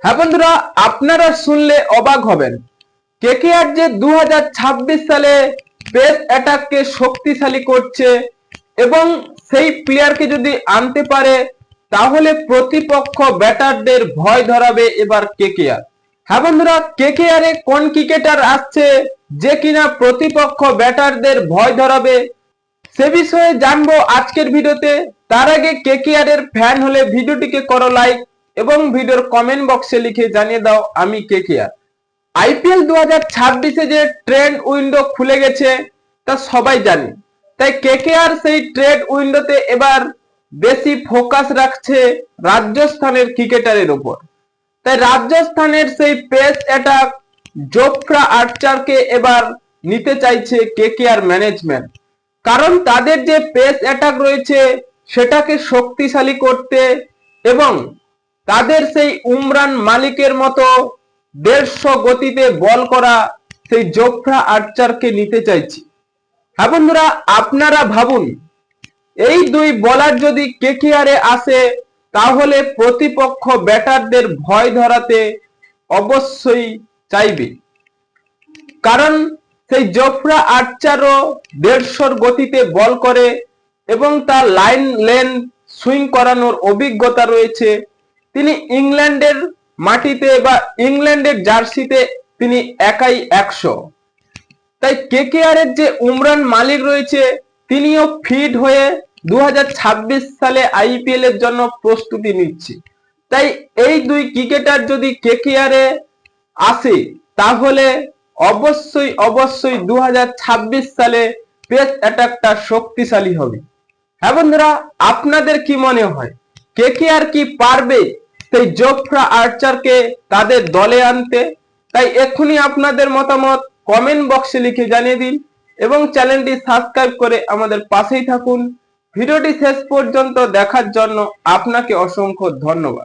হ্যাঁ বন্ধুরা, আপনারা শুনলে অবাক হবেন। কেকেআর যে 2026 সালে পেস অ্যাটাককে শক্তিশালী করছে এবং সেই প্লেয়ারকে যদি আনতে পারে তাহলে প্রতিপক্ষ ব্যাটারদের ভয় ধরাবে এবার কেকেআর। হ্যাঁ বন্ধুরা, কেকেআর এ কোন ক্রিকেটার আসছে যে কিনা প্রতিপক্ষ ব্যাটারদের ভয় ধরাবে সে বিষয়ে জানবো আজকের ভিডিওতে। তার আগে কেকেআর এর ফ্যান হলে ভিডিওটিকে করো লাইক এবং ভিডিওর কমেন্ট বক্সে লিখে জানিয়ে দাও আমি কেকেআর। আইপিএল 2026-এ যে ট্রেড উইন্ডো খুলে গেছে তা সবাই জানে, তাই কেকেআর সেই ট্রেড উইন্ডোতে এবার বেশি ফোকাস রাখছে রাজস্থানের ক্রিকেটারের উপর। তাই রাজস্থানের সেই পেস অ্যাটাক জোফরা আর্চারকে এবার নিতে চাইছে কেকেআর ম্যানেজমেন্ট, কারণ তাদের যে পেস অ্যাটাক রয়েছে সেটাকে শক্তিশালী করতে এবং তাদের সেই উমরান মালিকের মতো 150 গতিতে বল করা সেই জোফরা আর্চারকে নিতে চাইছি। হ্যাঁ বন্ধুরা, আপনারা ভাবুন, এই দুই বোলার যদি কেকেআর এ আসে তাহলে প্রতিপক্ষ ব্যাটারদের ভয় ধরাতে অবশ্যই চাইবে, কারণ সেই জোফরা আর্চারও 150 গতিতে বল করে এবং তার লাইন লেন সুইং করানোর অভিজ্ঞতা রয়েছে। তিনি ইংল্যান্ডের মাটিতে বা ইংল্যান্ডের জার্সিতে তিনি একাই 100। তাই কেকেআর এর যে উমরান মালিক রয়েছে তিনিও ফিট হয়ে 2026 সালে আইপিএল এর জন্য প্রস্তুতি নিচ্ছে। তাই এই দুই ক্রিকেটার যদি কেকেআর এ আসে তাহলে অবশ্যই 2026 সালে পেস অ্যাটাকটা শক্তিশালী হবে। হ্যাঁ বন্ধুরা, আপনাদের কি মনে হয় কেকেআর কি পারবে সেই জোফরা আর্চারকে তাদের দলে আনতে? তাই এক্ষুনি আপনাদের মতামত কমেন্ট বক্সে লিখে জানিয়ে দিন এবং চ্যানেলটি সাবস্ক্রাইব করে আমাদের পাশেই থাকুন। ভিডিওটি শেষ পর্যন্ত দেখার জন্য আপনাকে অসংখ্য ধন্যবাদ।